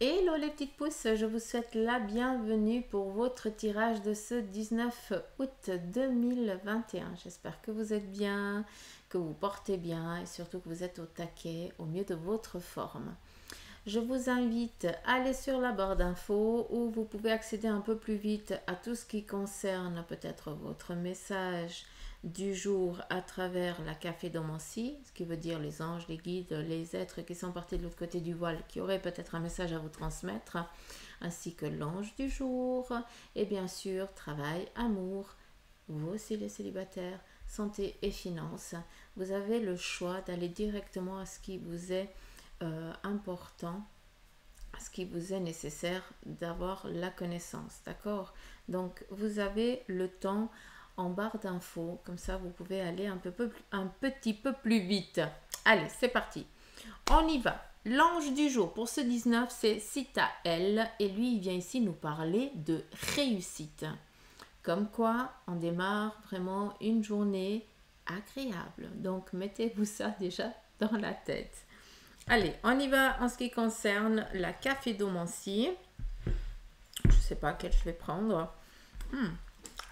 Hello les petites pousses, je vous souhaite la bienvenue pour votre tirage de ce 19 août 2021. J'espère que vous êtes bien, que vous portez bien et surtout que vous êtes au taquet, au mieux de votre forme. Je vous invite à aller sur la barre d'infos où vous pouvez accéder un peu plus vite à tout ce qui concerne peut-être votre message du jour à travers la caphédomancie, ce qui veut dire les anges, les guides, les êtres qui sont partis de l'autre côté du voile, qui auraient peut-être un message à vous transmettre, ainsi que l'ange du jour, et bien sûr travail, amour, vous aussi les célibataires, santé et finances. Vous avez le choix d'aller directement à ce qui vous est important, à ce qui vous est nécessaire d'avoir la connaissance, d'accord? Donc vous avez le temps en barre d'infos, comme ça vous pouvez aller un petit peu plus vite. Allez, c'est parti. On y va. L'ange du jour pour ce 19, c'est Sitaël et lui, il vient ici nous parler de réussite. Comme quoi, on démarre vraiment une journée agréable. Donc, mettez-vous ça déjà dans la tête. Allez, on y va en ce qui concerne la caphédomancie. Je ne sais pas quelle je vais prendre.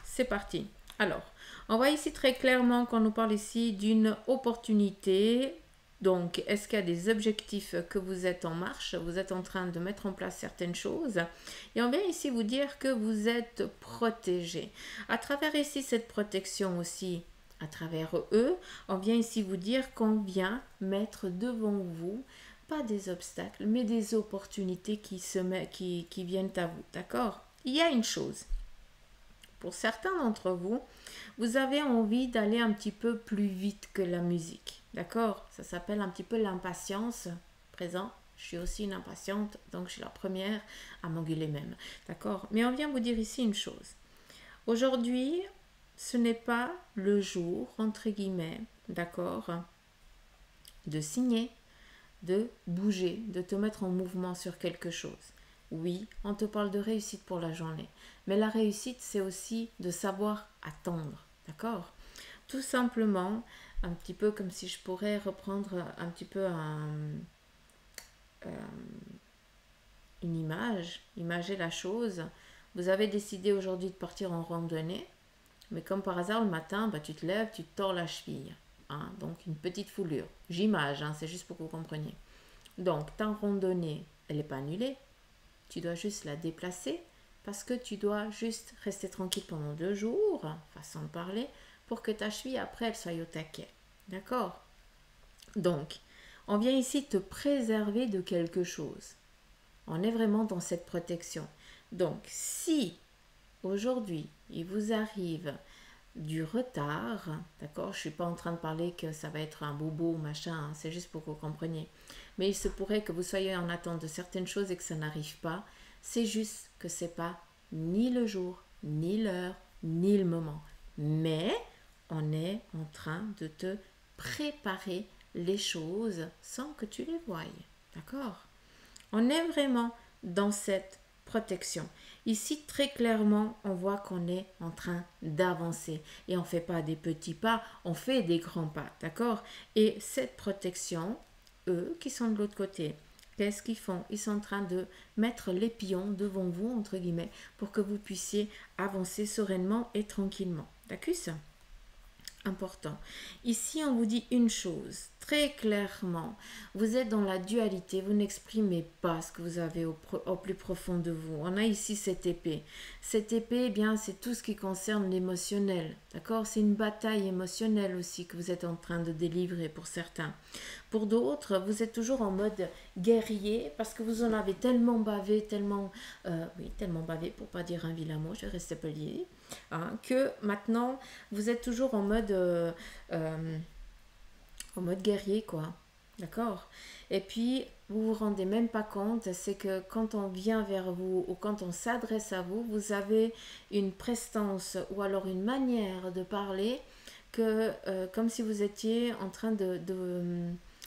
C'est parti. Alors, on voit ici très clairement qu'on nous parle ici d'une opportunité. Donc, est-ce qu'il y a des objectifs que vous êtes en marche? Vous êtes en train de mettre en place certaines choses. Et on vient ici vous dire que vous êtes protégé. À travers ici cette protection aussi, à travers eux, on vient ici vous dire qu'on vient mettre devant vous, pas des obstacles, mais des opportunités qui viennent à vous. D'accord? Il y a une chose. Pour certains d'entre vous, vous avez envie d'aller un petit peu plus vite que la musique. D'accord? Ça s'appelle un petit peu l'impatience. Présent, je suis aussi une impatiente, donc je suis la première à m'engueuler même. D'accord? Mais on vient vous dire ici une chose. Aujourd'hui, ce n'est pas le jour, entre guillemets, d'accord, de signer, de bouger, de te mettre en mouvement sur quelque chose. Oui, on te parle de réussite pour la journée. Mais la réussite, c'est aussi de savoir attendre. D'accord? Tout simplement, un petit peu comme si je pourrais reprendre un petit peu une image, imager la chose. Vous avez décidé aujourd'hui de partir en randonnée, mais comme par hasard, le matin, tu te lèves, tu te tords la cheville. Hein, donc une petite foulure. J'image, hein, c'est juste pour que vous compreniez. Donc, ta randonnée, elle n'est pas annulée. Tu dois juste la déplacer parce que tu dois juste rester tranquille pendant 2 jours, façon de parler, pour que ta cheville, après, elle soit au taquet. D'accord? Donc, on vient ici te préserver de quelque chose. On est vraiment dans cette protection. Donc, si aujourd'hui, il vous arrive du retard, d'accord, je ne suis pas en train de parler que ça va être un bobo ou machin, hein, c'est juste pour que vous compreniez. Mais il se pourrait que vous soyez en attente de certaines choses et que ça n'arrive pas. C'est juste que ce n'est pas ni le jour, ni l'heure, ni le moment. Mais on est en train de te préparer les choses sans que tu les voies. D'accord? On est vraiment dans cette protection. Ici, très clairement, on voit qu'on est en train d'avancer. Et on ne fait pas des petits pas, on fait des grands pas. D'accord? Et cette protection, eux qui sont de l'autre côté, qu'est-ce qu'ils font? Ils sont en train de mettre les pions devant vous, entre guillemets, pour que vous puissiez avancer sereinement et tranquillement. D'accord? Important. Ici, on vous dit une chose, très clairement, vous êtes dans la dualité, vous n'exprimez pas ce que vous avez au plus profond de vous. On a ici cette épée. Cette épée, eh bien, c'est tout ce qui concerne l'émotionnel, d'accord? C'est une bataille émotionnelle aussi que vous êtes en train de délivrer pour certains. Pour d'autres, vous êtes toujours en mode guerrier parce que vous en avez tellement bavé, tellement bavé, pour pas dire un vilain mot, je vais rester poli, hein, que maintenant, vous êtes toujours en mode guerrier, quoi. D'accord? Et puis, vous vous rendez même pas compte, c'est que quand on vient vers vous ou quand on s'adresse à vous, vous avez une prestance ou alors une manière de parler que, comme si vous étiez en train de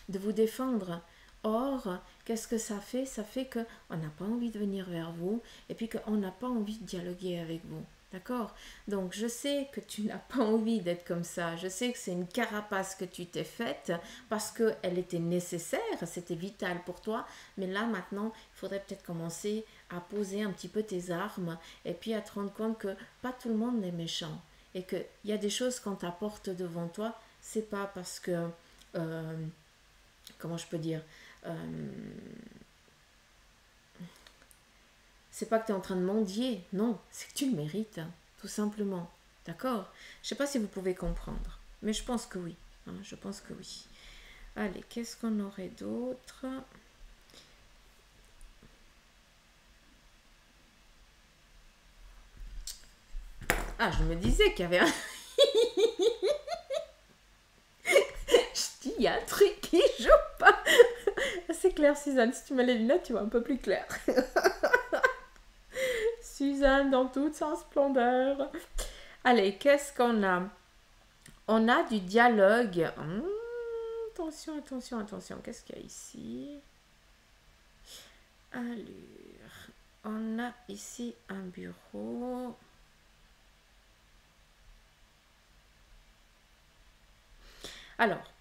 vous défendre. Or, qu'est-ce que ça fait? Ça fait qu'on n'a pas envie de venir vers vous et puis qu'on n'a pas envie de dialoguer avec vous. D'accord? Donc, je sais que tu n'as pas envie d'être comme ça. Je sais que c'est une carapace que tu t'es faite parce qu'elle était nécessaire, c'était vital pour toi. Mais là, maintenant, il faudrait peut-être commencer à poser un petit peu tes armes et puis à te rendre compte que pas tout le monde est méchant. Et qu'il y a des choses qu'on t'apporte devant toi, c'est pas parce que... euh, comment je peux dire euh, c'est pas que tu es en train de mendier, non, c'est que tu le mérites, hein, tout simplement. D'accord? Je sais pas si vous pouvez comprendre, mais je pense que oui. Hein, je pense que oui. Allez, qu'est-ce qu'on aurait d'autre? Ah, je me disais qu'il y avait un... je dis, il y a un truc qui joue pas. C'est clair, Suzanne, si tu mets les lunettes, tu vois un peu plus clair. Suzanne dans toute sa splendeur. Allez, qu'est-ce qu'on a? On a du dialogue. Attention, attention, attention. Qu'est-ce qu'il y a ici? Allure. On a ici un bureau. Alors,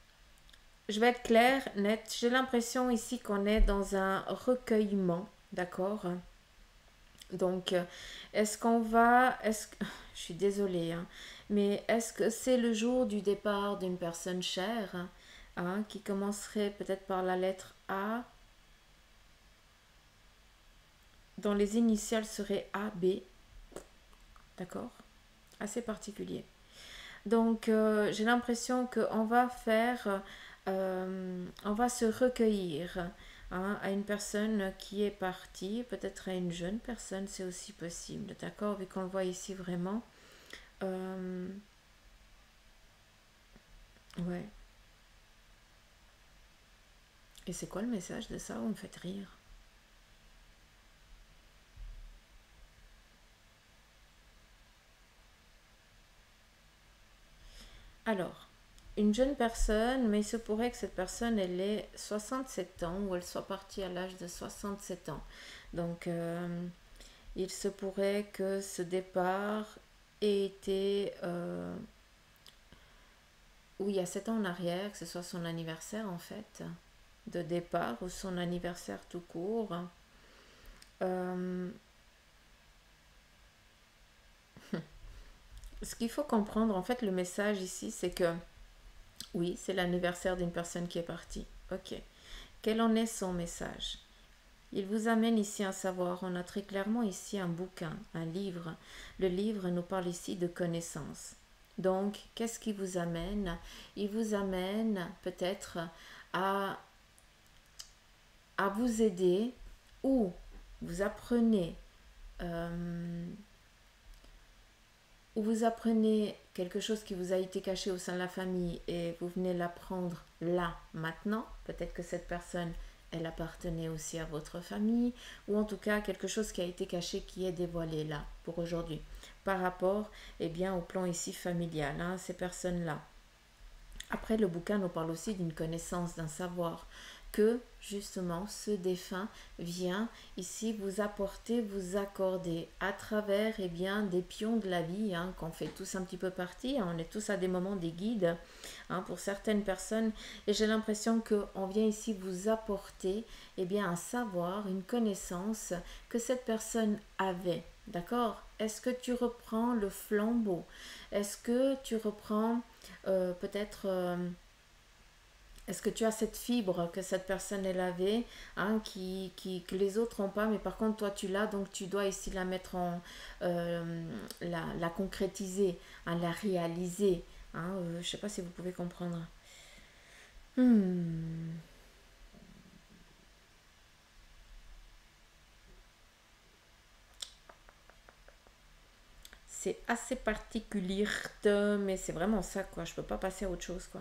je vais être claire, nette. J'ai l'impression ici qu'on est dans un recueillement. D'accord? Donc, est-ce qu'on va... je suis désolée, hein, mais est-ce que c'est le jour du départ d'une personne chère, hein, qui commencerait peut-être par la lettre A, dont les initiales seraient A, B, d'accord? Assez particulier. Donc, j'ai l'impression qu'on va faire, on va se recueillir, hein, à une personne qui est partie, peut-être à une jeune personne, c'est aussi possible, d'accord? Vu qu'on le voit ici vraiment. Euh, ouais. Et c'est quoi le message de ça? Vous me faites rire. Alors, une jeune personne, mais il se pourrait que cette personne, elle ait 67 ans ou elle soit partie à l'âge de 67 ans. Donc, il se pourrait que ce départ ait été, oui, il y a 7 ans en arrière, que ce soit son anniversaire en fait, de départ ou son anniversaire tout court. Euh, Ce qu'il faut comprendre, en fait, le message ici, c'est que oui, c'est l'anniversaire d'une personne qui est partie. Ok. Quel en est son message? Il vous amène ici un savoir. On a très clairement ici un bouquin, un livre. Le livre nous parle ici de connaissances. Donc, qu'est-ce qui vous amène? Il vous amène peut-être à, à vous aider ou vous apprenez euh, ou vous apprenez quelque chose qui vous a été caché au sein de la famille et vous venez l'apprendre là, maintenant, peut-être que cette personne, elle appartenait aussi à votre famille, ou en tout cas quelque chose qui a été caché qui est dévoilé là, pour aujourd'hui, par rapport, eh bien, au plan ici familial, hein, ces personnes-là. Après, le bouquin nous parle aussi d'une connaissance, d'un savoir que justement ce défunt vient ici vous apporter, vous accorder à travers bien, des pions de la vie, hein, qu'on fait tous un petit peu partie, hein, on est tous à des moments des guides, hein, pour certaines personnes, et j'ai l'impression qu'on vient ici vous apporter bien, un savoir, une connaissance que cette personne avait. D'accord? Est-ce que tu reprends le flambeau? Est-ce que tu reprends peut-être est-ce que tu as cette fibre que cette personne elle avait, hein, que les autres n'ont pas, mais par contre toi tu l'as, donc tu dois ici la mettre en la concrétiser, hein, la réaliser, hein, je ne sais pas si vous pouvez comprendre. Hmm. C'est assez particulier, mais c'est vraiment ça, quoi. Je peux pas passer à autre chose, quoi.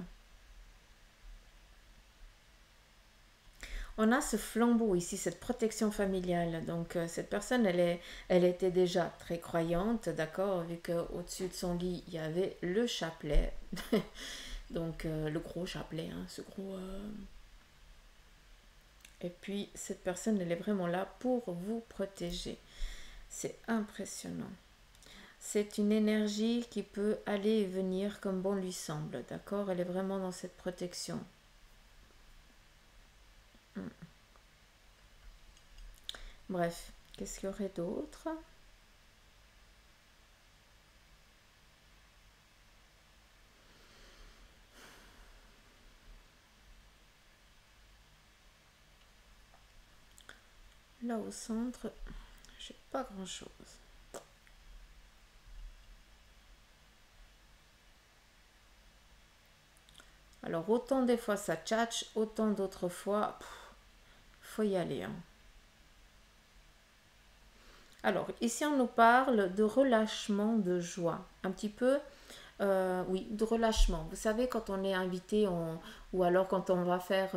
On a ce flambeau ici, cette protection familiale. Donc cette personne, elle était déjà très croyante, d'accord, vu qu'au-dessus de son lit, il y avait le chapelet. Donc le gros chapelet, hein, ce gros... Et puis cette personne, elle est vraiment là pour vous protéger. C'est impressionnant. C'est une énergie qui peut aller et venir comme bon lui semble, d'accord? Elle est vraiment dans cette protection. Bref, qu'est-ce qu'il y aurait d'autre? Là au centre, j'ai pas grand-chose. Alors autant des fois ça tchatche, autant d'autres fois, faut y aller, hein. Alors ici on nous parle de relâchement de joie, un petit peu. Oui, de relâchement. Vous savez, quand on est invité, ou alors quand on va faire,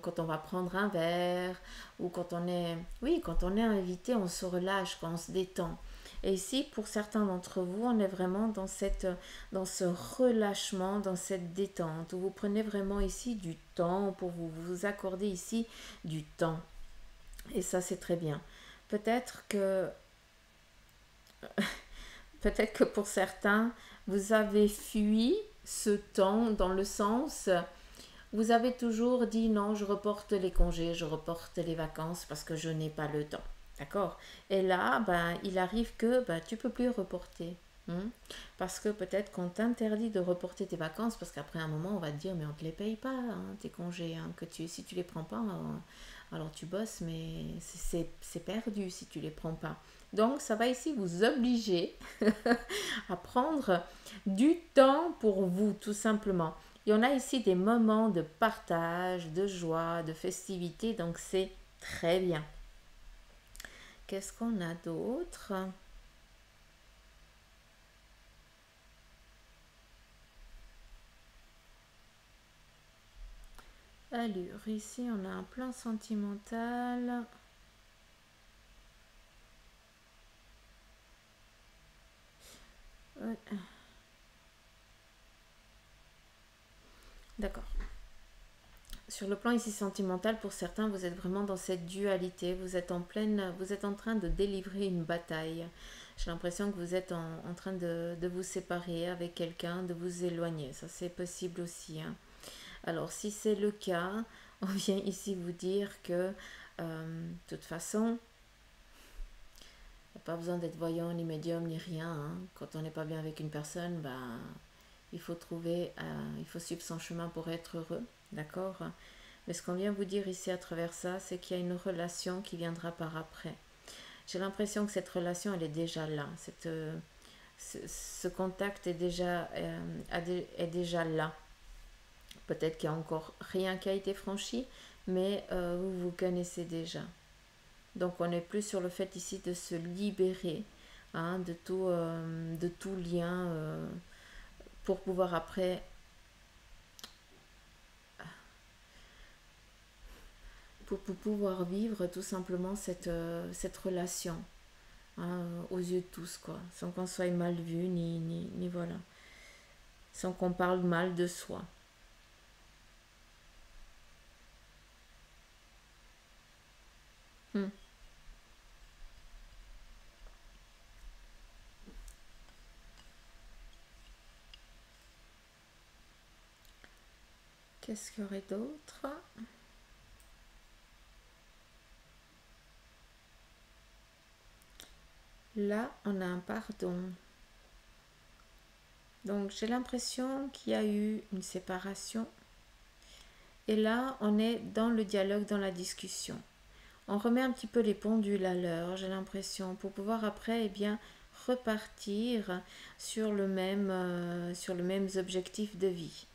quand on va prendre un verre, ou quand on est, oui, quand on est invité, on se relâche, quand on se détend. Et ici, pour certains d'entre vous, on est vraiment dans ce relâchement, dans cette détente, où vous prenez vraiment ici du temps pour vous accorder ici du temps. Et ça, c'est très bien. Peut-être que Peut-être que pour certains, vous avez fui ce temps dans le sens, vous avez toujours dit non, je reporte les congés, je reporte les vacances parce que je n'ai pas le temps. D'accord? Et là, ben, il arrive que tu ne peux plus reporter. Hein. Parce que peut-être qu'on t'interdit de reporter tes vacances parce qu'après un moment, on va te dire, mais on ne te les paye pas, hein, tes congés. Hein, si tu ne les prends pas, alors tu bosses, mais c'est perdu si tu ne les prends pas. Donc, ça va ici vous obliger à prendre du temps pour vous, tout simplement. Il y en a ici des moments de partage, de joie, de festivité, donc c'est très bien. Qu'est-ce qu'on a d'autre? Allure, ici on a un plan sentimental. Ouais. D'accord. Sur le plan ici sentimental, pour certains, vous êtes vraiment dans cette dualité. Vous êtes en train de délivrer une bataille. J'ai l'impression que vous êtes en train de vous séparer avec quelqu'un, de vous éloigner. Ça, c'est possible aussi, hein. Alors, si c'est le cas, on vient ici vous dire que, de toute façon, il n'y a pas besoin d'être voyant, ni médium, ni rien, hein. Quand on n'est pas bien avec une personne, il faut suivre son chemin pour être heureux, d'accord? Mais ce qu'on vient vous dire ici à travers ça, c'est qu'il y a une relation qui viendra par après. J'ai l'impression que cette relation, elle est déjà là. Ce contact est déjà là. Peut-être qu'il n'y a encore rien qui a été franchi, mais vous vous connaissez déjà. Donc on n'est plus sur le fait ici de se libérer, hein, de tout lien, pour pouvoir après, pour pouvoir vivre tout simplement cette relation, hein, aux yeux de tous, quoi, sans qu'on soit mal vu, ni voilà, sans qu'on parle mal de soi. Hmm. Qu'est-ce qu'il y aurait d'autre? Là, on a un pardon. Donc, j'ai l'impression qu'il y a eu une séparation. Et là, on est dans le dialogue, dans la discussion. On remet un petit peu les pendules à l'heure, j'ai l'impression, pour pouvoir après, eh bien, repartir sur le même objectif de vie.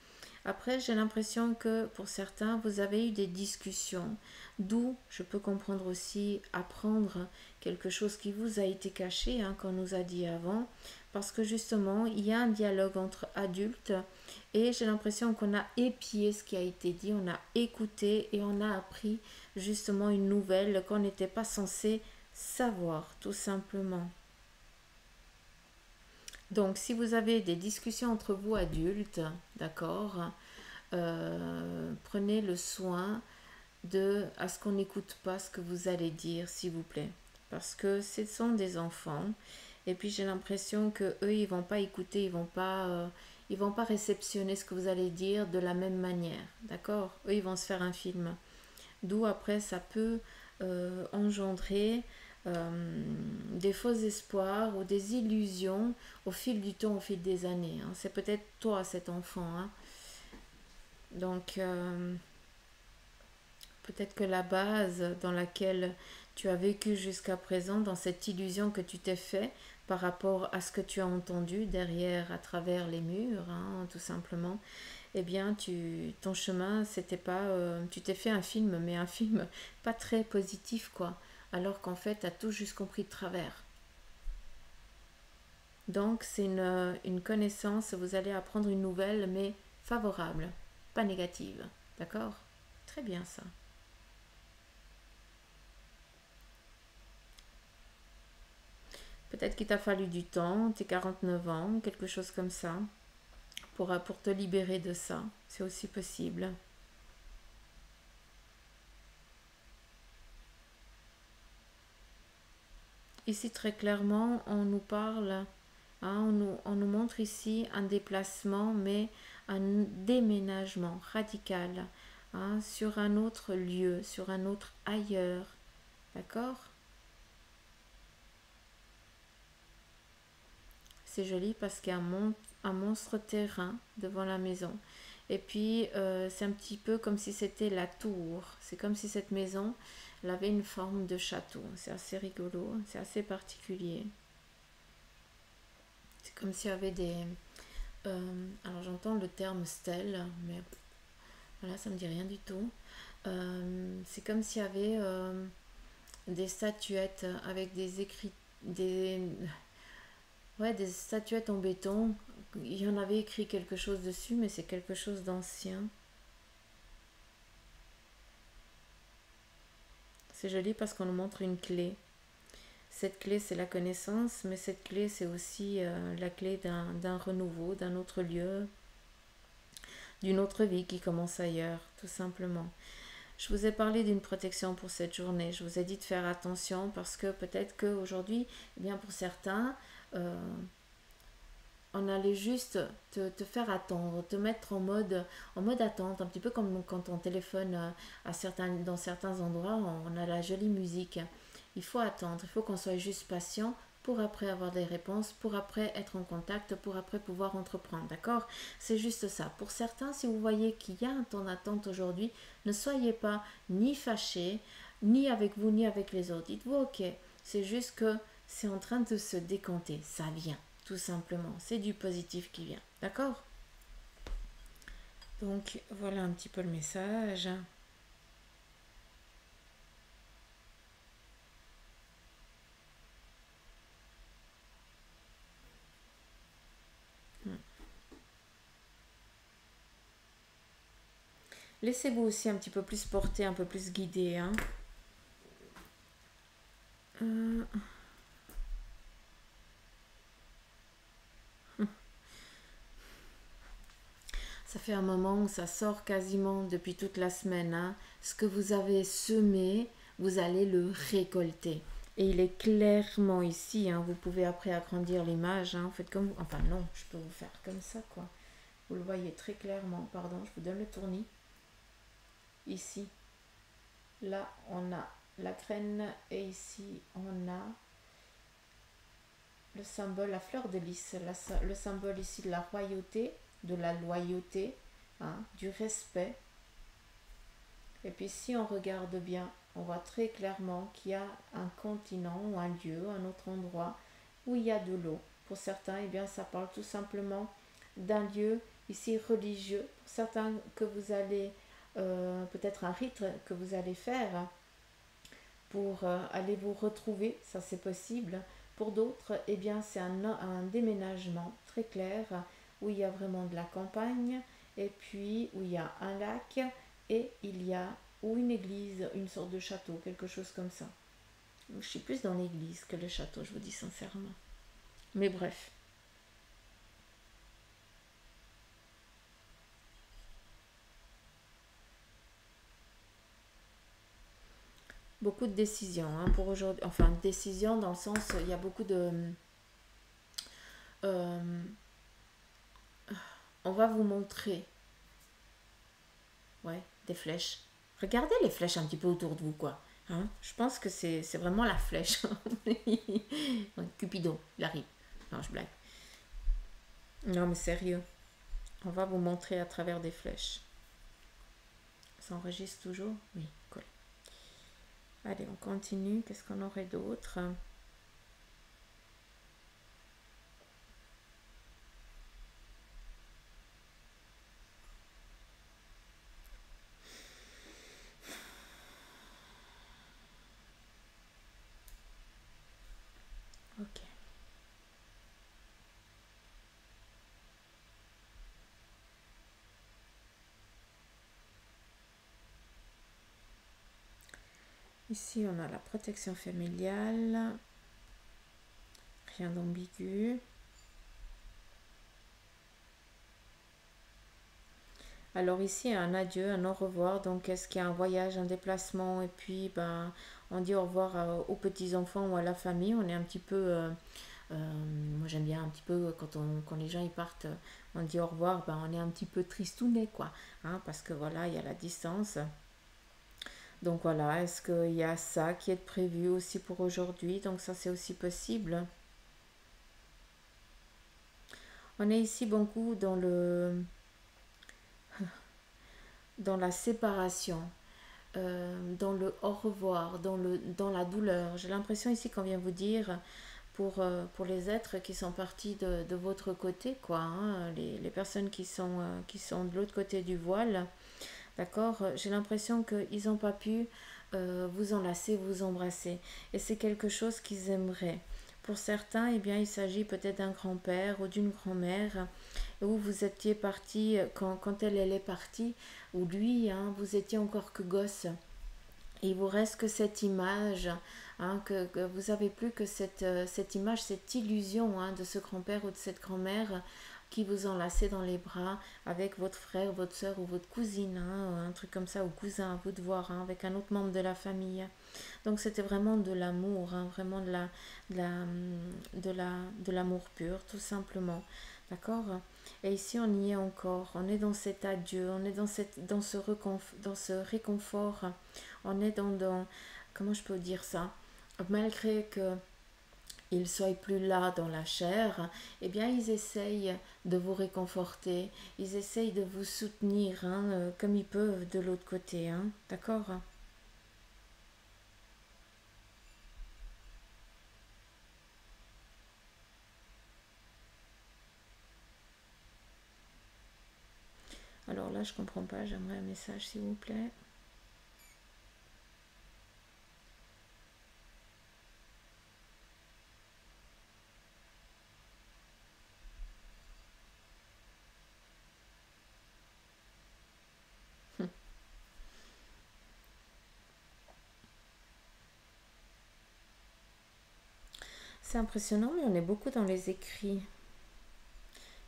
Après, j'ai l'impression que pour certains, vous avez eu des discussions, d'où je peux comprendre aussi apprendre quelque chose qui vous a été caché, hein, qu'on nous a dit avant, parce que justement, il y a un dialogue entre adultes et j'ai l'impression qu'on a épié ce qui a été dit, on a écouté et on a appris justement une nouvelle qu'on n'était pas censé savoir, tout simplement. Donc, si vous avez des discussions entre vous adultes, d'accord, prenez le soin à ce qu'on n'écoute pas ce que vous allez dire, s'il vous plaît. Parce que ce sont des enfants Et puis j'ai l'impression que eux, ils vont pas écouter, ils vont pas réceptionner ce que vous allez dire de la même manière. D'accord? Eux, ils vont se faire un film. D'où après, ça peut engendrer des faux espoirs ou des illusions au fil du temps, au fil des années, hein. C'est peut-être toi, cet enfant, hein. Donc, peut-être que la base dans laquelle tu as vécu jusqu'à présent, dans cette illusion que tu t'es fait par rapport à ce que tu as entendu derrière, à travers les murs, hein, tout simplement, eh bien, ton chemin, c'était pas, tu t'es fait un film, mais un film pas très positif, quoi. Alors qu'en fait, tu as tout juste compris de travers. Donc, c'est une connaissance, vous allez apprendre une nouvelle, mais favorable, pas négative. D'accord? Très bien ça. Peut-être qu'il t'a fallu du temps, tes 49 ans, quelque chose comme ça, pour te libérer de ça. C'est aussi possible. Ici, très clairement, on nous parle, hein, on nous montre ici un déplacement, mais un déménagement radical, hein, sur un autre lieu, sur un autre ailleurs. D'accord? C'est joli parce qu'il y a un monstre terrain devant la maison. Et puis, c'est un petit peu comme si c'était la tour. C'est comme si cette maison, elle avait une forme de château. C'est assez rigolo, c'est assez particulier. C'est comme s'il y avait des... alors j'entends le terme stèle, mais voilà, ça me dit rien du tout. C'est comme s'il y avait des statuettes avec des écrits... Des, ouais, des statuettes en béton. Il y en avait écrit quelque chose dessus, mais c'est quelque chose d'ancien. C'est joli parce qu'on nous montre une clé. Cette clé, c'est la connaissance, mais cette clé, c'est aussi la clé d'un renouveau, d'un autre lieu, d'une autre vie qui commence ailleurs, tout simplement. Je vous ai parlé d'une protection pour cette journée. Je vous ai dit de faire attention parce que peut-être qu'aujourd'hui, eh bien pour certains, euh, on allait juste te faire attendre, te mettre en mode attente, un petit peu comme quand on téléphone dans certains endroits, on a la jolie musique. Il faut attendre, il faut qu'on soit juste patient pour après avoir des réponses, pour après être en contact, pour après pouvoir entreprendre, d'accord? C'est juste ça. Pour certains, si vous voyez qu'il y a un temps d'attente aujourd'hui, ne soyez pas ni fâchés, ni avec vous, ni avec les autres. Dites-vous, ok, c'est juste que c'est en train de se décanter, ça vient, tout simplement. C'est du positif qui vient, d'accord? Donc, voilà un petit peu le message. Laissez-vous aussi un petit peu plus porter, un peu plus guider, hein. Euh, Ça fait un moment où ça sort quasiment depuis toute la semaine, hein. Ce que vous avez semé, vous allez le récolter. Et il est clairement ici, hein. Vous pouvez après agrandir l'image, hein. Faites comme... Enfin non, je peux vous faire comme ça, quoi. Vous le voyez très clairement. Pardon, je vous donne le tournis. Ici, là, on a la graine et ici, on a le symbole, la fleur de lys, le symbole ici de la royauté, de la loyauté, hein, du respect. Et puis si on regarde bien, on voit très clairement qu'il y a un continent ou un lieu, un autre endroit où il y a de l'eau. Pour certains, eh bien, ça parle tout simplement d'un lieu ici religieux. Pour certains, que vous allez, peut-être un rite que vous allez faire pour aller vous retrouver, ça c'est possible. Pour d'autres, eh bien, c'est un déménagement très clair où il y a vraiment de la campagne et puis où il y a un lac et il y a ou une église, une sorte de château, quelque chose comme ça. Je suis plus dans l'église que le château, je vous dis sincèrement. Mais bref. Beaucoup de décisions, hein, pour aujourd'hui. Enfin, décisions dans le sens, il y a beaucoup de... Euh, on va vous montrer, ouais, des flèches. Regardez les flèches un petit peu autour de vous, quoi. Hein, je pense que c'est vraiment la flèche. Cupidon, il arrive. Non, je blague. Non, mais sérieux. On va vous montrer à travers des flèches. Ça enregistre toujours? Oui, cool. Allez, on continue. Qu'est-ce qu'on aurait d'autre? Ok. Ici, on a la protection familiale. Rien d'ambigu. Alors ici, un adieu, un au revoir. Donc, est-ce qu'il y a un voyage, un déplacement? Et puis, ben, on dit au revoir aux petits-enfants ou à la famille. On est un petit peu... moi, j'aime bien un petit peu quand les gens ils partent, on dit au revoir, ben, on est un petit peu tristounet, quoi. Hein, parce que voilà, il y a la distance. Donc voilà, est-ce qu'il y a ça qui est prévu aussi pour aujourd'hui? Donc ça, c'est aussi possible. On est ici beaucoup dans la séparation, dans le au revoir, dans la douleur. J'ai l'impression ici qu'on vient vous dire pour les êtres qui sont partis de votre côté, quoi, hein, les personnes qui sont de l'autre côté du voile, d'accord, j'ai l'impression qu'ils n'ont pas pu vous enlacer, vous embrasser. Et c'est quelque chose qu'ils aimeraient. Pour certains, eh bien, il s'agit peut-être d'un grand-père ou d'une grand-mère où vous étiez parti quand elle est partie, ou lui, hein, vous étiez encore que gosse. Et il vous reste que cette image, hein, que vous n'avez plus que cette image, cette illusion, hein, de ce grand-père ou de cette grand-mère qui vous enlaçait dans les bras avec votre frère, votre soeur ou votre cousine, hein, un truc comme ça, ou cousin, à vous de voir, hein, avec un autre membre de la famille. Donc c'était vraiment de l'amour, hein, vraiment de la, de l'amour pur, tout simplement. D'accord? Et ici, on y est encore. On est dans cet adieu, on est dans ce réconfort. On est comment je peux dire ça? Malgré que ils soient plus là dans la chair, eh bien, ils essayent de vous réconforter. Ils essayent de vous soutenir, hein, comme ils peuvent de l'autre côté. Hein, d'accord? Alors là, je comprends pas. J'aimerais un message, s'il vous plaît. C'est impressionnant, mais on est beaucoup dans les écrits.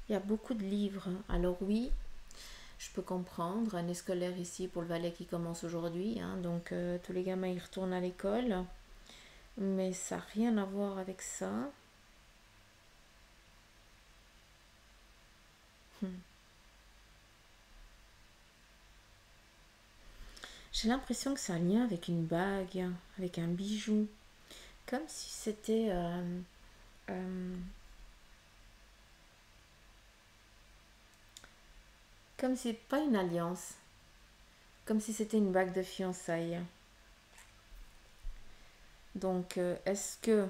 Il y a beaucoup de livres. Alors oui, je peux comprendre. Année scolaire ici pour le Valais qui commence aujourd'hui. Hein, donc tous les gamins ils retournent à l'école. Mais ça n'a rien à voir avec ça. Hmm. J'ai l'impression que ça a un lien avec une bague, avec un bijou. Comme si c'était... euh, comme si... Pas une alliance. Comme si c'était une bague de fiançailles. Donc, est-ce que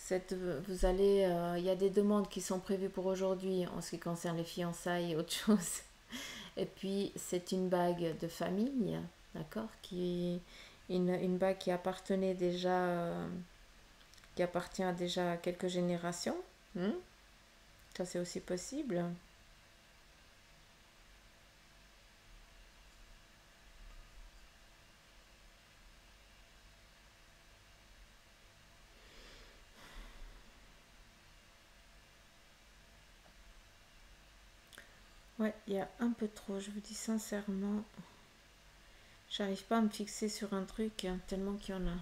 vous allez... Il y a des demandes qui sont prévues pour aujourd'hui en ce qui concerne les fiançailles et autre chose. Et puis, c'est une bague de famille, d'accord, une bague qui appartenait déjà, qui appartient déjà à quelques générations. Hmm. Ça, c'est aussi possible. Ouais, il y a un peu trop, je vous dis sincèrement. J'arrive pas à me fixer sur un truc, hein, tellement qu'il y en a.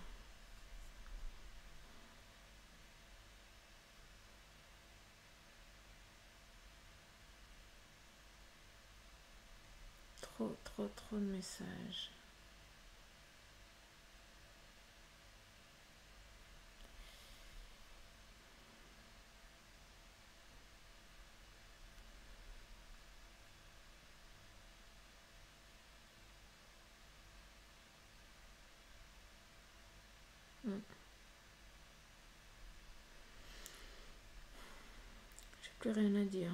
trop de messages. J'ai plus rien à dire.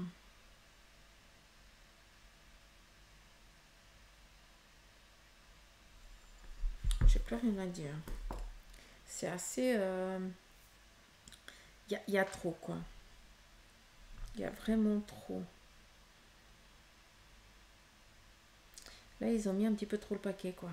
J'ai plus rien à dire. C'est assez... y a trop, quoi. Il y a vraiment trop. Là, ils ont mis un petit peu trop le paquet, quoi.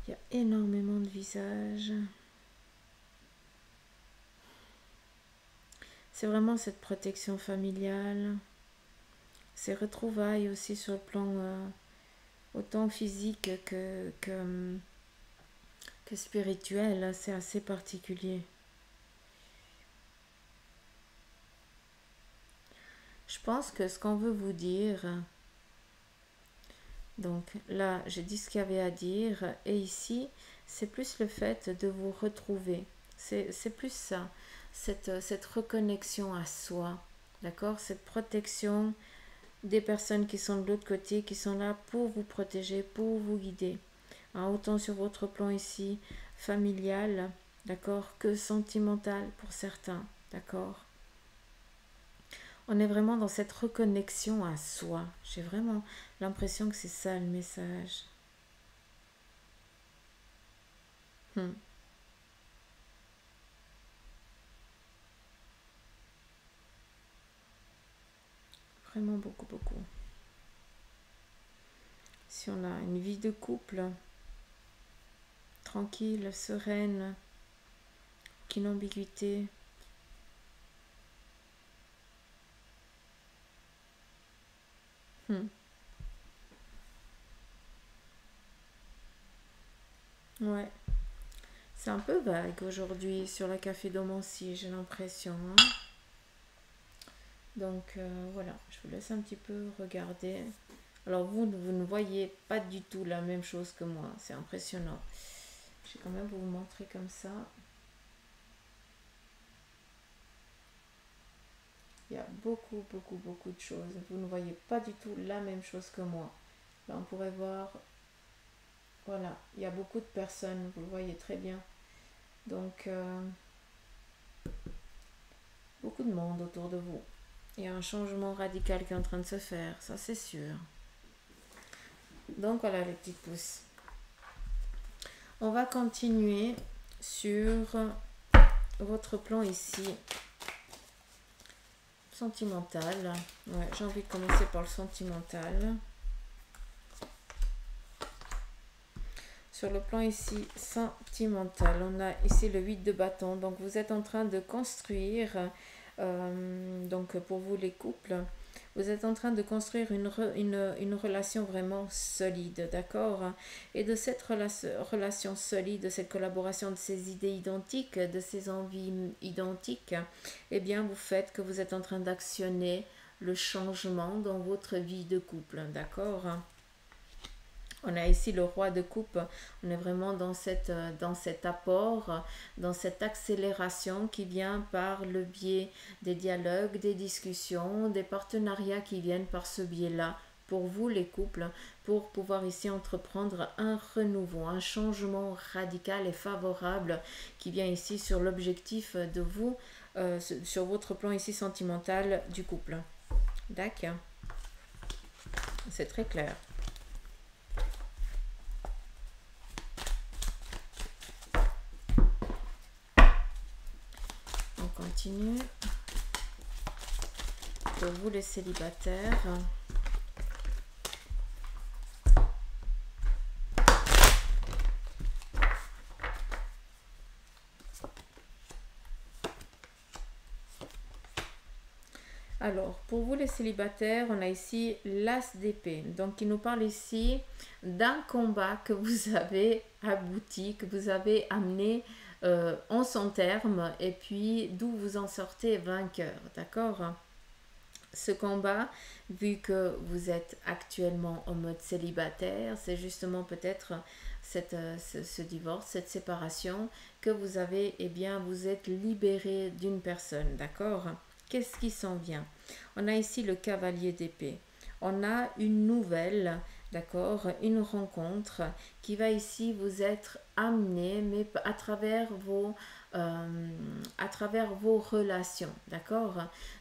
Il y a énormément de visages. C'est vraiment cette protection familiale. Ces retrouvailles aussi sur le plan autant physique que spirituel. C'est assez particulier. Je pense que ce qu'on veut vous dire... Donc là, j'ai dit ce qu'il y avait à dire. Et ici, c'est plus le fait de vous retrouver. C'est plus ça. Cette reconnexion à soi. D'accord? Cette protection des personnes qui sont de l'autre côté, qui sont là pour vous protéger, pour vous guider. Hein, autant sur votre plan ici, familial, d'accord, que sentimental pour certains. D'accord? On est vraiment dans cette reconnexion à soi. J'ai vraiment l'impression que c'est ça le message. Vraiment beaucoup, beaucoup. Si on a une vie de couple, tranquille, sereine, aucune ambiguïté. Ouais. C'est un peu vague aujourd'hui sur la cafédomancie, j'ai l'impression. Hein. Donc voilà, je vous laisse un petit peu regarder. Alors vous ne voyez pas du tout la même chose que moi, c'est impressionnant. Je vais quand même vous montrer comme ça. Il y a beaucoup, beaucoup, beaucoup de choses. Vous ne voyez pas du tout la même chose que moi. Là, on pourrait voir... Voilà, il y a beaucoup de personnes, vous le voyez très bien. Donc, beaucoup de monde autour de vous. Il y a un changement radical qui est en train de se faire, ça c'est sûr. Donc voilà les petites pousses. On va continuer sur votre plan ici. Sentimental. Ouais, j'ai envie de commencer par le sentimental. Sur le plan ici sentimental, on a ici le 8 de bâton. Donc vous êtes en train de construire, donc pour vous les couples, vous êtes en train de construire une relation vraiment solide, d'accord? Et de cette relation solide, de cette collaboration, de ces idées identiques, de ces envies identiques, eh bien vous faites que vous êtes en train d'actionner le changement dans votre vie de couple, d'accord? On a ici le roi de coupe, on est vraiment dans cet apport, dans cette accélération qui vient par le biais des dialogues, des discussions, des partenariats qui viennent par ce biais-là, pour vous les couples, pour pouvoir ici entreprendre un renouveau, un changement radical et favorable qui vient ici sur l'objectif de vous, sur votre plan ici sentimental du couple. D'accord, c'est très clair. Continue. Pour vous les célibataires. Alors, pour vous les célibataires, on a ici l'As d'épée. Donc, il nous parle ici d'un combat que vous avez abouti, que vous avez amené en son terme, et puis d'où vous en sortez vainqueur, d'accord? Ce combat, vu que vous êtes actuellement en mode célibataire, c'est justement peut-être ce divorce, cette séparation que vous avez, eh bien, vous êtes libéré d'une personne, d'accord? Qu'est-ce qui s'en vient? On a ici le cavalier d'épée. On a une nouvelle, d'accord, une rencontre qui va ici vous être amenée, mais à travers vos relations, d'accord?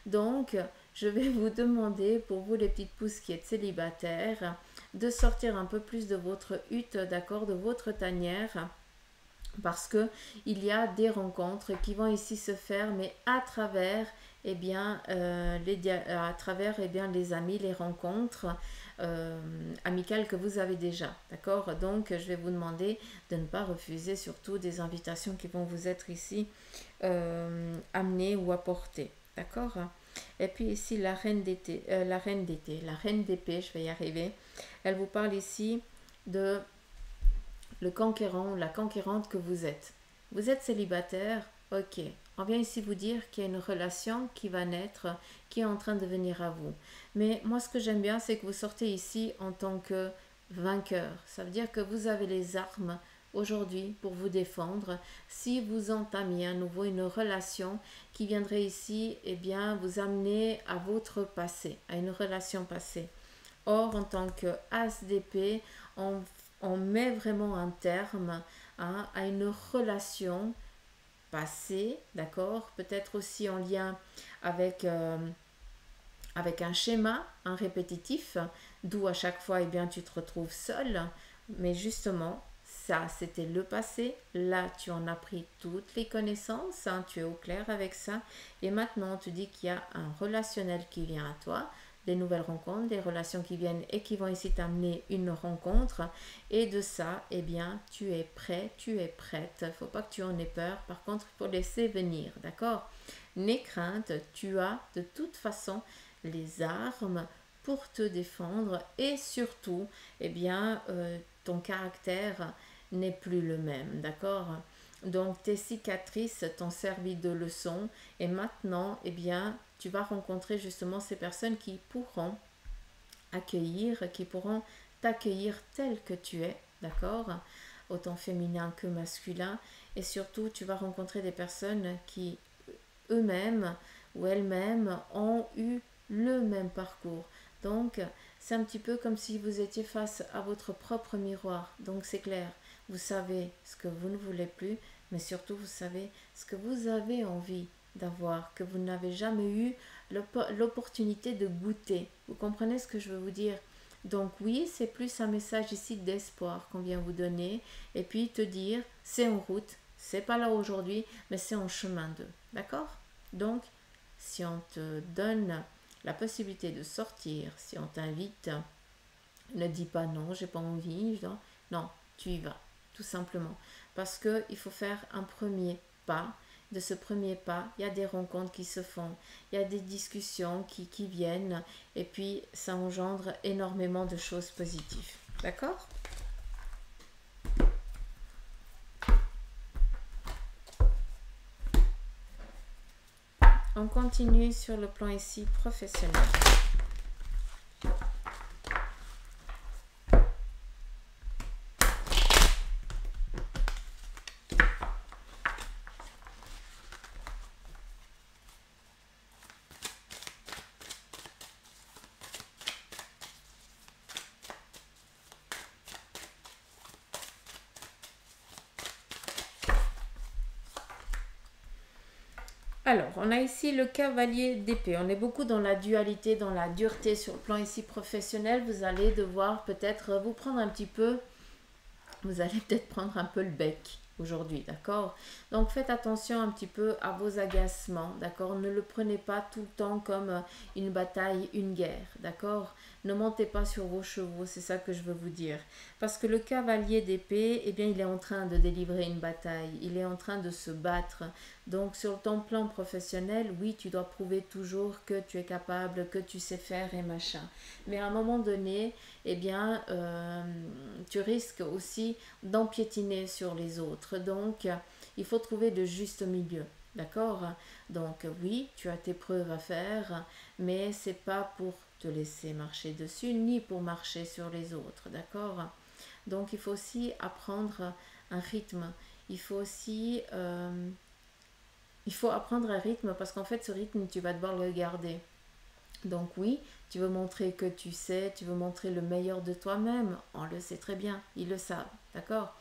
Donc, je vais vous demander, pour vous les petites pousses qui êtes célibataires, de sortir un peu plus de votre hutte, d'accord, de votre tanière, parce que il y a des rencontres qui vont ici se faire, mais à travers, eh bien, à travers, eh bien, les amis, les rencontres amicales que vous avez déjà, d'accord? Donc, je vais vous demander de ne pas refuser surtout des invitations qui vont vous être ici amenées ou apportées, d'accord? Et puis ici, la reine d'épée, la reine d'épée, je vais y arriver. Elle vous parle ici de le conquérant, la conquérante que vous êtes. Vous êtes célibataire, ok. On vient ici vous dire qu'il y a une relation qui va naître, qui est en train de venir à vous. Mais moi, ce que j'aime bien, c'est que vous sortez ici en tant que vainqueur. Ça veut dire que vous avez les armes aujourd'hui pour vous défendre. Si vous entamiez à nouveau une relation qui viendrait ici, eh bien, vous amener à votre passé, à une relation passée. Or, en tant que as d'épée, on met vraiment un terme à une relation passée, d'accord? Peut-être aussi en lien avec, avec un schéma, un répétitif, d'où à chaque fois, eh bien, tu te retrouves seul. Mais justement, ça, c'était le passé. Là, tu en as pris toutes les connaissances, hein, tu es au clair avec ça. Et maintenant, tu dis qu'il y a un relationnel qui vient à toi, des nouvelles rencontres, des relations qui viennent et qui vont ici t'amener une rencontre. Et de ça, eh bien, tu es prêt, tu es prête. Il ne faut pas que tu en aies peur. Par contre, il faut laisser venir, d'accord? N'aie crainte, tu as de toute façon les armes pour te défendre et surtout, eh bien, ton caractère n'est plus le même, d'accord? Donc tes cicatrices t'ont servi de leçon et maintenant, eh bien, tu vas rencontrer justement ces personnes qui pourront t'accueillir tel que tu es, d'accord? Autant féminin que masculin. Et surtout, tu vas rencontrer des personnes qui eux-mêmes ou elles-mêmes ont eu le même parcours. Donc, c'est un petit peu comme si vous étiez face à votre propre miroir. Donc, c'est clair, vous savez ce que vous ne voulez plus, mais surtout, vous savez ce que vous avez envie d'avoir, que vous n'avez jamais eu l'opportunité de goûter. Vous comprenez ce que je veux vous dire? Donc oui, c'est plus un message ici d'espoir qu'on vient vous donner et puis te dire, c'est en route, c'est pas là aujourd'hui, mais c'est en chemin de. D'accord? Donc, si on te donne la possibilité de sortir, si on t'invite, ne dis pas non, j'ai pas envie, non, tu y vas, tout simplement. Parce qu'il faut faire un premier pas. De ce premier pas, il y a des rencontres qui se font, il y a des discussions qui viennent, et puis ça engendre énormément de choses positives. D'accord? On continue sur le plan ici professionnel. Alors, on a ici le cavalier d'épée. On est beaucoup dans la dualité, dans la dureté sur le plan ici professionnel. Vous allez devoir peut-être vous prendre un petit peu, vous allez peut-être prendre un peu le bec. aujourd'hui, d'accord? Donc faites attention un petit peu à vos agacements, d'accord? Ne le prenez pas tout le temps comme une bataille, une guerre, d'accord? Ne montez pas sur vos chevaux, c'est ça que je veux vous dire. Parce que le cavalier d'épée, eh bien, il est en train de délivrer une bataille, il est en train de se battre. Donc sur ton plan professionnel, oui, tu dois prouver toujours que tu es capable, que tu sais faire et machin. Mais à un moment donné, eh bien, tu risques aussi d'empiétiner sur les autres. Donc, il faut trouver le juste milieu. D'accord? Donc, oui, tu as tes preuves à faire, mais c'est pas pour te laisser marcher dessus, ni pour marcher sur les autres. D'accord? Donc, il faut aussi apprendre un rythme. Il faut aussi il faut apprendre un rythme parce qu'en fait, ce rythme, tu vas devoir le garder. Donc oui, tu veux montrer que tu sais, tu veux montrer le meilleur de toi-même, on le sait très bien, ils le savent, d'accord?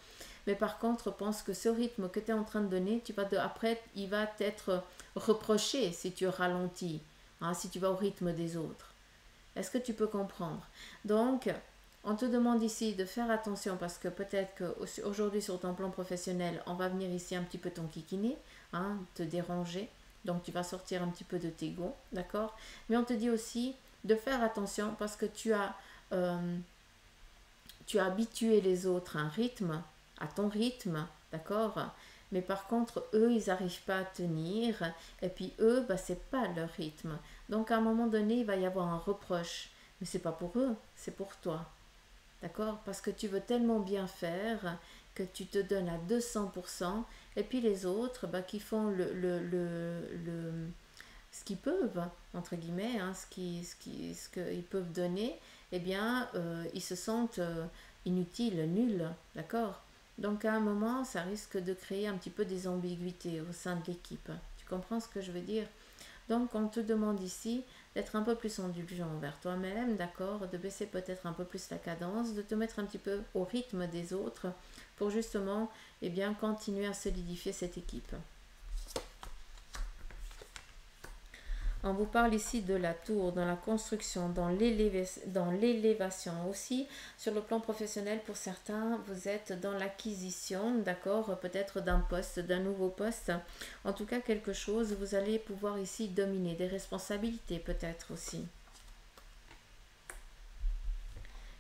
Mais par contre, pense que ce rythme que tu es en train de donner, après, il va t'être reproché si tu ralentis, hein, si tu vas au rythme des autres. Est-ce que tu peux comprendre? Donc, on te demande ici de faire attention parce que peut-être qu'aujourd'hui sur ton plan professionnel, on va venir ici un petit peu t'enquiquiner, hein, te déranger. Donc tu vas sortir un petit peu de tes gonds, d'accord? Mais on te dit aussi de faire attention parce que tu as habitué les autres à un rythme, à ton rythme, d'accord? Mais par contre, eux, ils n'arrivent pas à tenir. Et puis eux, bah, c'est pas leur rythme. Donc à un moment donné, il va y avoir un reproche. Mais c'est pas pour eux, c'est pour toi. D'accord? Parce que tu veux tellement bien faire que tu te donnes à 200%. Et puis les autres, bah, qui font ce qu'ils peuvent, entre guillemets, hein, ce qu'ils peuvent donner, eh bien, ils se sentent inutiles, nuls, d'accord? Donc à un moment, ça risque de créer un petit peu des ambiguïtés au sein de l'équipe. Tu comprends ce que je veux dire? Donc on te demande ici d'être un peu plus indulgent envers toi-même, d'accord? De baisser peut-être un peu plus la cadence, de te mettre un petit peu au rythme des autres pour justement, eh bien, continuer à solidifier cette équipe. On vous parle ici de la tour, dans la construction, dans l'élévation aussi. Sur le plan professionnel, pour certains, vous êtes dans l'acquisition, d'accord, peut-être d'un poste, d'un nouveau poste. En tout cas, quelque chose, vous allez pouvoir ici dominer, des responsabilités peut-être aussi.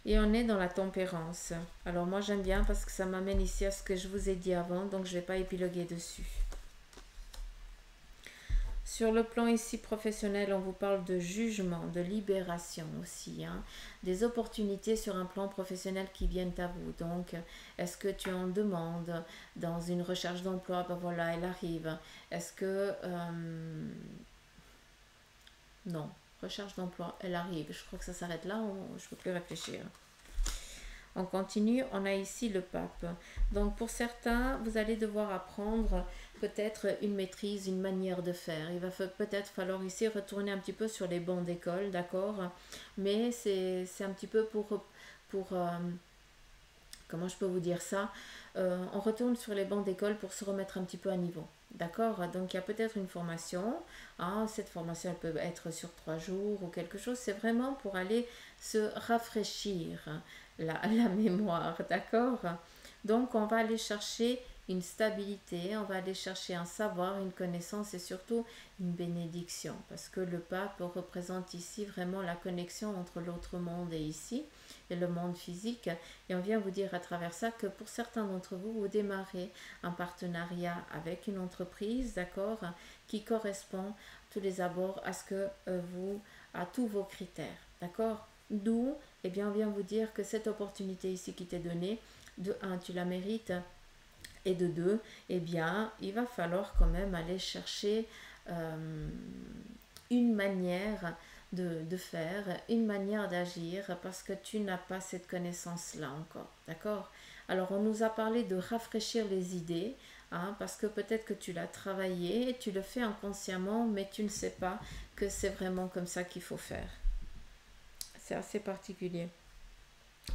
Et on est dans la tempérance. Alors moi j'aime bien parce que ça m'amène ici à ce que je vous ai dit avant, donc je ne vais pas épiloguer dessus. Sur le plan ici professionnel, on vous parle de jugement, de libération aussi, hein, des opportunités sur un plan professionnel qui viennent à vous. Donc, est-ce que tu en demandes dans une recherche d'emploi? Ben voilà, elle arrive. Est-ce que... non, recherche d'emploi, elle arrive. Je crois que ça s'arrête là, je ne peux plus réfléchir. On continue, on a ici le pape. Donc pour certains, vous allez devoir apprendre peut-être une maîtrise, une manière de faire. Il va peut-être falloir ici retourner un petit peu sur les bancs d'école, d'accord? Mais c'est un petit peu pour comment je peux vous dire ça? On retourne sur les bancs d'école pour se remettre un petit peu à niveau. D'accord? Donc il y a peut-être une formation. Hein, cette formation elle peut être sur 3 jours ou quelque chose. C'est vraiment pour aller se rafraîchir la mémoire. D'accord? Donc on va aller chercher une stabilité, on va aller chercher un savoir, une connaissance et surtout une bénédiction. Parce que le pape représente ici vraiment la connexion entre l'autre monde et ici, et le monde physique. Et on vient vous dire à travers ça que pour certains d'entre vous, vous démarrez un partenariat avec une entreprise, d'accord, qui correspond tous les abords à ce que à tous vos critères, d'accord. D'où, eh bien, on vient vous dire que cette opportunité ici qui t'est donnée, de un, tu la mérites, et de deux, eh bien, il va falloir quand même aller chercher une manière de faire, une manière d'agir, parce que tu n'as pas cette connaissance-là encore, d'accord? Alors, on nous a parlé de rafraîchir les idées, hein, parce que peut-être que tu l'as travaillé, tu le fais inconsciemment, mais tu ne sais pas que c'est vraiment comme ça qu'il faut faire. C'est assez particulier.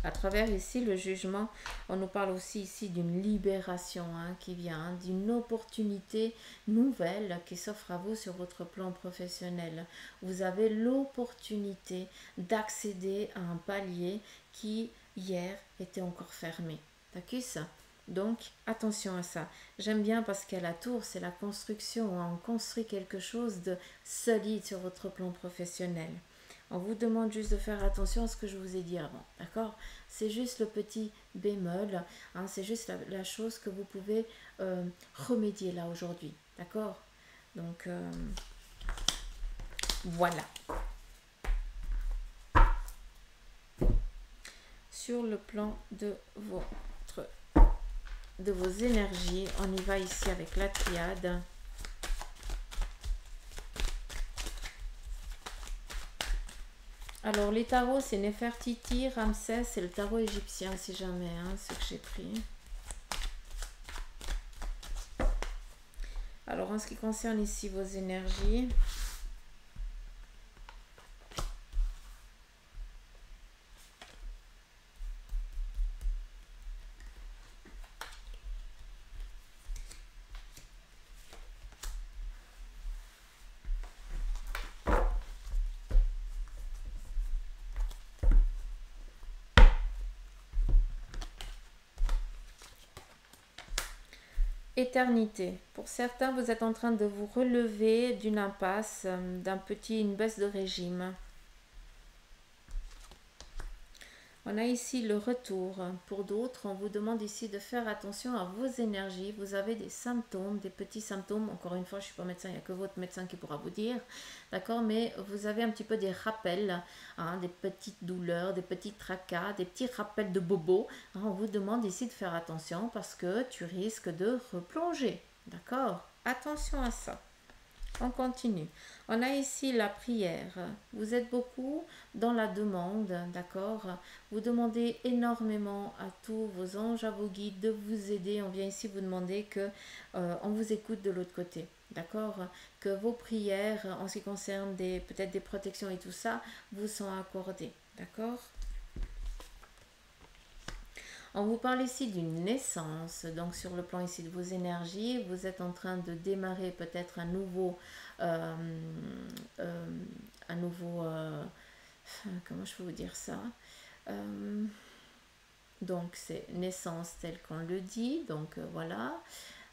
À travers ici le jugement, on nous parle aussi ici d'une libération hein, qui vient, hein, d'une opportunité nouvelle qui s'offre à vous sur votre plan professionnel. Vous avez l'opportunité d'accéder à un palier qui hier était encore fermé. D'accord? Donc, attention à ça. J'aime bien parce qu'à la tour, c'est la construction. On construit quelque chose de solide sur votre plan professionnel. On vous demande juste de faire attention à ce que je vous ai dit avant, d'accord? C'est juste le petit bémol, hein, c'est juste la chose que vous pouvez remédier là aujourd'hui, d'accord? Donc, voilà. Sur le plan de vos énergies, on y va ici avec la triade. Alors, les tarots, c'est Nefertiti, Ramsès, c'est le tarot égyptien, si jamais, hein, ce que j'ai pris. Alors, en ce qui concerne ici vos énergies, éternité. Pour certains, vous êtes en train de vous relever d'une impasse, une baisse de régime. On a ici le retour. Pour d'autres, on vous demande ici de faire attention à vos énergies. Vous avez des symptômes, des petits symptômes. Encore une fois, je ne suis pas médecin, il n'y a que votre médecin qui pourra vous dire. D'accord? Mais vous avez un petit peu des rappels, hein, des petites douleurs, des petits tracas, des petits rappels de bobo. Hein, on vous demande ici de faire attention parce que tu risques de replonger. D'accord? Attention à ça. On continue. On a ici la prière. Vous êtes beaucoup dans la demande, d'accord? Vous demandez énormément à tous vos anges, à vos guides de vous aider. On vient ici vous demander que on vous écoute de l'autre côté, d'accord? Que vos prières, en ce qui concerne peut-être des protections et tout ça, vous sont accordées, d'accord? On vous parle ici d'une naissance, donc sur le plan ici de vos énergies, vous êtes en train de démarrer peut-être un nouveau, comment je peux vous dire ça? Donc c'est naissance telle qu'on le dit, donc voilà,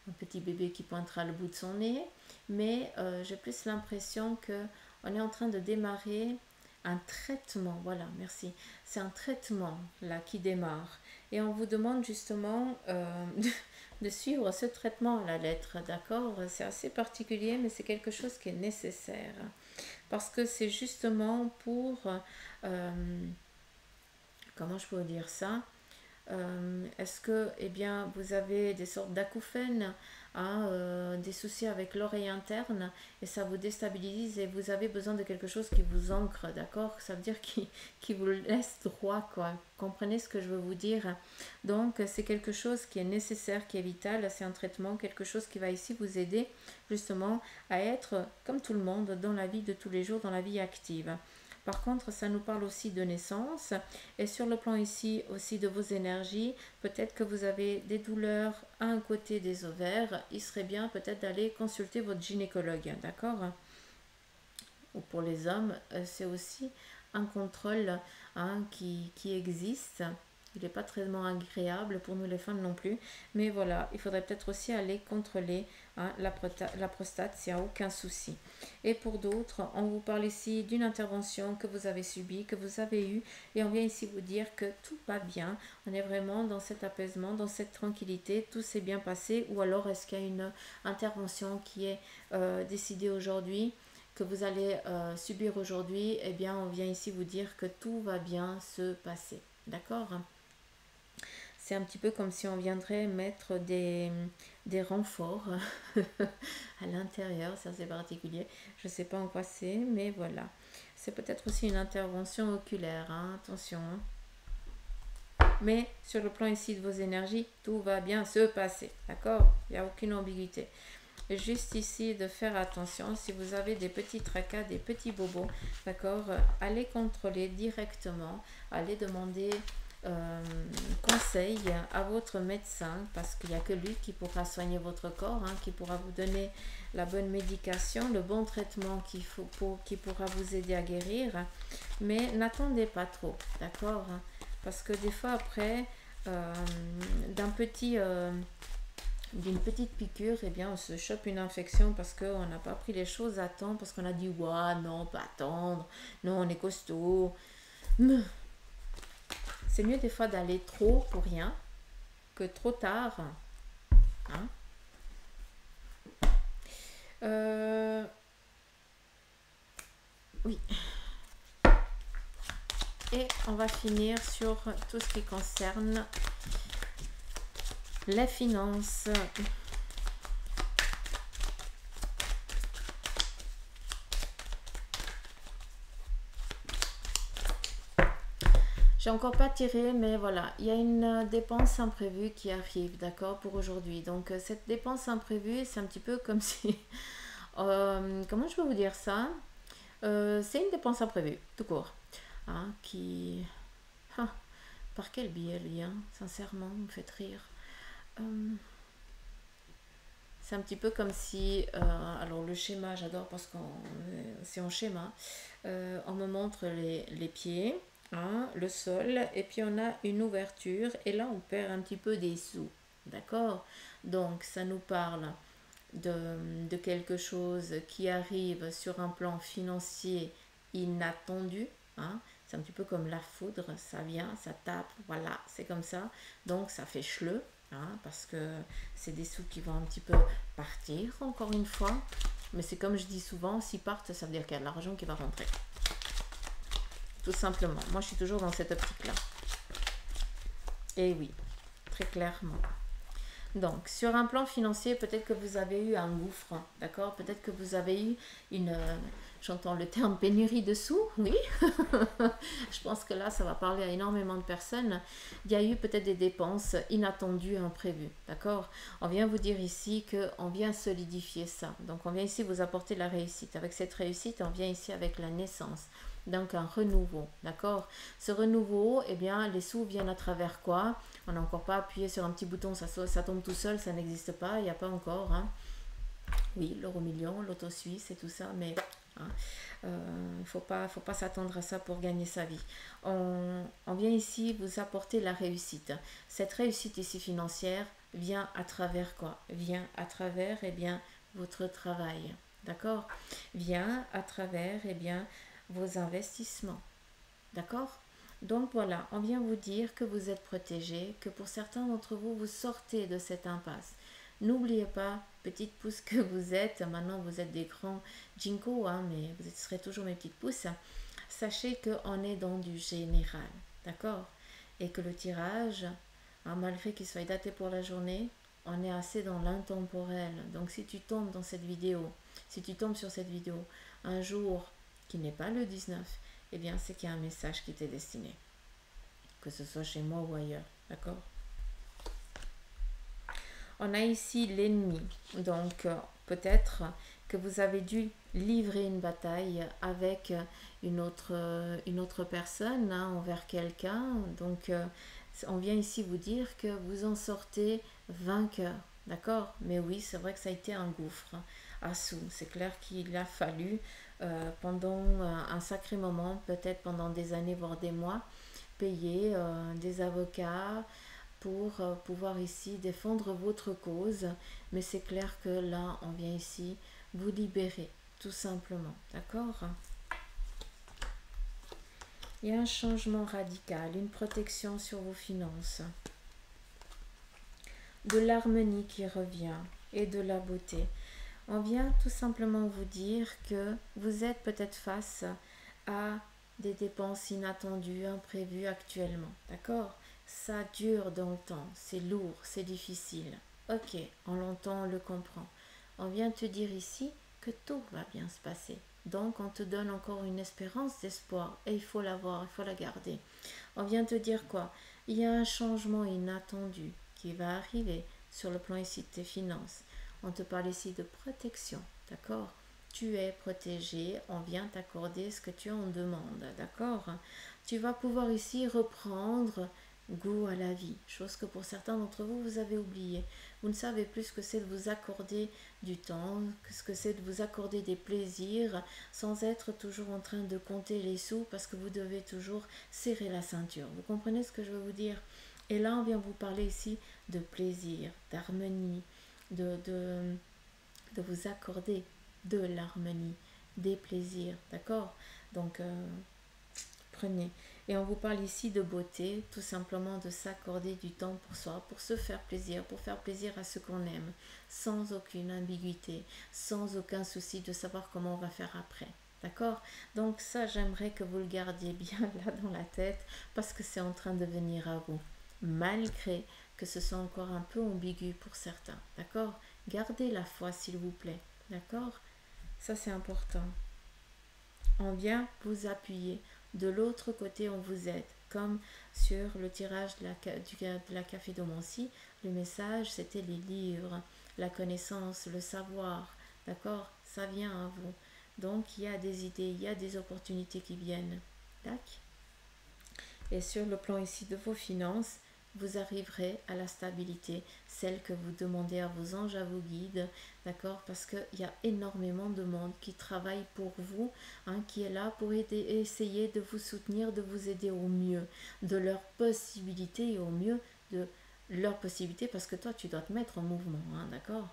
un petit bébé qui pointera le bout de son nez, mais j'ai plus l'impression que on est en train de démarrer un traitement, voilà, merci, c'est un traitement là qui démarre. Et on vous demande justement de suivre ce traitement à la lettre, d'accord? C'est assez particulier, mais c'est quelque chose qui est nécessaire. Parce que c'est justement pour... comment je peux vous dire ça? Est-ce que eh bien, vous avez des sortes d'acouphènes, hein, des soucis avec l'oreille interne et ça vous déstabilise et vous avez besoin de quelque chose qui vous ancre, d'accord? Ça veut dire qui vous laisse droit, quoi. Comprenez ce que je veux vous dire? Donc, c'est quelque chose qui est nécessaire, qui est vital. C'est un traitement, quelque chose qui va ici vous aider justement à être comme tout le monde dans la vie de tous les jours, dans la vie active. Par contre, ça nous parle aussi de naissance et sur le plan ici aussi de vos énergies, peut-être que vous avez des douleurs à un côté des ovaires, il serait bien peut-être d'aller consulter votre gynécologue, d'accord? Ou pour les hommes, c'est aussi un contrôle, hein, qui existe. Il n'est pas très agréable pour nous les femmes non plus. Mais voilà, il faudrait peut-être aussi aller contrôler, hein, la prostate s'il n'y a aucun souci. Et pour d'autres, on vous parle ici d'une intervention que vous avez subie, que vous avez eue. Et on vient ici vous dire que tout va bien. On est vraiment dans cet apaisement, dans cette tranquillité. Tout s'est bien passé. Ou alors est-ce qu'il y a une intervention qui est décidée aujourd'hui, que vous allez subir aujourd'hui? Eh bien, on vient ici vous dire que tout va bien se passer. D'accord? C'est un petit peu comme si on viendrait mettre des renforts à l'intérieur. C'est assez particulier. Je ne sais pas en quoi c'est, mais voilà. C'est peut-être aussi une intervention oculaire, hein, attention. Mais sur le plan ici de vos énergies, tout va bien se passer. D'accord? Il n'y a aucune ambiguïté. Juste ici de faire attention, si vous avez des petits tracas, des petits bobos, d'accord, allez contrôler directement, allez demander conseil à votre médecin parce qu'il n'y a que lui qui pourra soigner votre corps, hein, qui pourra vous donner la bonne médication, le bon traitement qui pourra vous aider à guérir. Mais n'attendez pas trop, d'accord? Parce que des fois après, euh, d'un petit... d'une petite piqûre, eh bien, on se chope une infection parce qu'on n'a pas pris les choses à temps, parce qu'on a dit, ouais, non, on peut attendre, non, on est costaud. C'est mieux des fois d'aller trop pour rien que trop tard. Hein. Oui. Et on va finir sur tout ce qui concerne les finances. J'ai encore pas tiré, mais voilà, il y a une dépense imprévue qui arrive, d'accord, pour aujourd'hui. Donc cette dépense imprévue, c'est un petit peu comme si... comment je peux vous dire ça? C'est une dépense imprévue, tout court. Hein, qui... Ah, par quel biais elle vient? Sincèrement, vous me faites rire. C'est un petit peu comme si... alors le schéma, j'adore parce que c'est en schéma. On me montre les pieds. Hein, le sol, et puis on a une ouverture, et là on perd un petit peu des sous, d'accord? Donc ça nous parle de quelque chose qui arrive sur un plan financier inattendu, hein? C'est un petit peu comme la foudre, ça vient, ça tape, voilà, c'est comme ça, donc ça fait chleu, hein, parce que c'est des sous qui vont un petit peu partir, encore une fois, mais c'est comme je dis souvent, s'ils partent, ça veut dire qu'il y a de l'argent qui va rentrer. Tout simplement. Moi, je suis toujours dans cette optique-là. Et oui, très clairement. Donc, sur un plan financier, peut-être que vous avez eu un gouffre, d'accord? Peut-être que vous avez eu une... j'entends le terme pénurie de sous, oui. Je pense que là, ça va parler à énormément de personnes. Il y a eu peut-être des dépenses inattendues, imprévues, d'accord? On vient vous dire ici qu'on vient solidifier ça. Donc, on vient ici vous apporter la réussite. Avec cette réussite, on vient ici avec la naissance. Donc un renouveau, d'accord? Ce renouveau, eh bien, les sous viennent à travers quoi? On n'a encore pas appuyé sur un petit bouton, ça tombe tout seul, ça n'existe pas, il n'y a pas encore. Hein. Oui, l'euro million, l'auto suisse et tout ça, mais hein, faut pas s'attendre à ça pour gagner sa vie. On vient ici vous apporter la réussite. Cette réussite ici financière vient à travers quoi? Vient à travers, eh bien, votre travail, d'accord? Vient à travers, eh bien, vos investissements. D'accord? Donc voilà, on vient vous dire que vous êtes protégé, que pour certains d'entre vous, vous sortez de cette impasse. N'oubliez pas, petite pouce que vous êtes, maintenant vous êtes des grands jinko, hein, mais vous serez toujours mes petites pousses. Sachez qu'on est dans du général, d'accord? Et que le tirage, hein, malgré qu'il soit daté pour la journée, on est assez dans l'intemporel. Donc si tu tombes dans cette vidéo, si tu tombes sur cette vidéo un jour qui n'est pas le 19, eh bien c'est qu'il y a un message qui t'est destiné. Que ce soit chez moi ou ailleurs, d'accord? On a ici l'ennemi. Donc peut-être que vous avez dû livrer une bataille avec une autre personne, hein, envers quelqu'un. Donc on vient ici vous dire que vous en sortez vainqueur. D'accord? Mais oui, c'est vrai que ça a été un gouffre à sous. C'est clair qu'il a fallu pendant un sacré moment, peut-être pendant des années, voire des mois, payer des avocats pour pouvoir ici défendre votre cause. Mais c'est clair que là, on vient ici vous libérer, tout simplement. D'accord? Il y a un changement radical, une protection sur vos finances, de l'harmonie qui revient et de la beauté. On vient tout simplement vous dire que vous êtes peut-être face à des dépenses inattendues, imprévues actuellement. D'accord? Ça dure dans le temps, c'est lourd, c'est difficile. Ok, on l'entend, on le comprend. On vient te dire ici que tout va bien se passer. Donc on te donne encore une espérance d'espoir et il faut l'avoir, il faut la garder. On vient te dire quoi? Il y a un changement inattendu qui va arriver sur le plan ici de tes finances. On te parle ici de protection, d'accord? Tu es protégé, on vient t'accorder ce que tu en demandes, d'accord? Tu vas pouvoir ici reprendre goût à la vie, chose que pour certains d'entre vous, vous avez oublié. Vous ne savez plus ce que c'est de vous accorder du temps, ce que c'est de vous accorder des plaisirs, sans être toujours en train de compter les sous parce que vous devez toujours serrer la ceinture. Vous comprenez ce que je veux vous dire? Et là, on vient vous parler ici de plaisir, d'harmonie, de vous accorder de l'harmonie, des plaisirs, d'accord? Donc, prenez. Et on vous parle ici de beauté, tout simplement de s'accorder du temps pour soi, pour se faire plaisir, pour faire plaisir à ce qu'on aime, sans aucune ambiguïté, sans aucun souci de savoir comment on va faire après. D'accord? Donc ça, j'aimerais que vous le gardiez bien là dans la tête, parce que c'est en train de venir à vous, malgré que ce soit encore un peu ambigu pour certains. D'accord? Gardez la foi, s'il vous plaît. D'accord? Ça, c'est important. On vient vous appuyer. De l'autre côté, on vous aide. Comme sur le tirage de la cafédomancie, le message, c'était les livres, la connaissance, le savoir. D'accord? Ça vient à vous. Donc, il y a des idées, il y a des opportunités qui viennent. Tac. Et sur le plan ici de vos finances, vous arriverez à la stabilité, celle que vous demandez à vos anges, à vos guides, d'accord? Parce qu'il y a énormément de monde qui travaille pour vous, hein, qui est là pour aider, essayer de vous soutenir, de vous aider au mieux, de leurs possibilités et au mieux de leurs possibilités, parce que toi, tu dois te mettre en mouvement, hein, d'accord?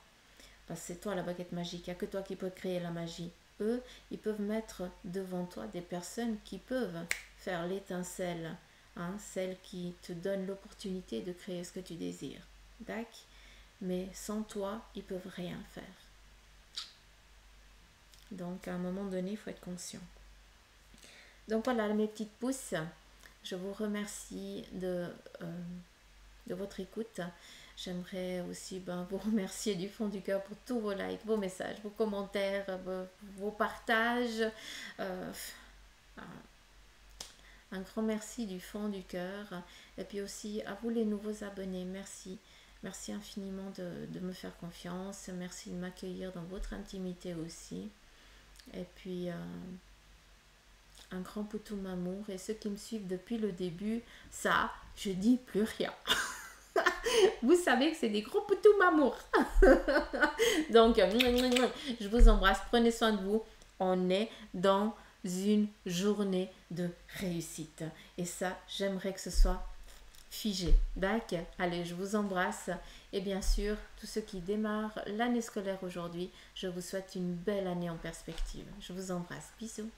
Parce que c'est toi la baguette magique, il n'y a que toi qui peux créer la magie. Eux, ils peuvent mettre devant toi des personnes qui peuvent faire l'étincelle, hein, celle qui te donne l'opportunité de créer ce que tu désires. D'accord? Mais sans toi, ils peuvent rien faire. Donc, à un moment donné, il faut être conscient. Donc voilà, mes petites pousses, je vous remercie de votre écoute. J'aimerais aussi vous remercier du fond du cœur pour tous vos likes, vos messages, vos commentaires, vos partages. Un grand merci du fond du cœur. Et puis aussi à vous les nouveaux abonnés, merci. Merci infiniment de me faire confiance. Merci de m'accueillir dans votre intimité aussi. Et puis un grand poutoum amour. Et ceux qui me suivent depuis le début, ça, je dis plus rien. Vous savez que c'est des gros poutous amour. Donc, je vous embrasse. Prenez soin de vous. On est dans une journée de réussite. Et ça, j'aimerais que ce soit figé. D'accord? Allez, je vous embrasse. Et bien sûr, tous ceux qui démarrent l'année scolaire aujourd'hui, je vous souhaite une belle année en perspective. Je vous embrasse. Bisous.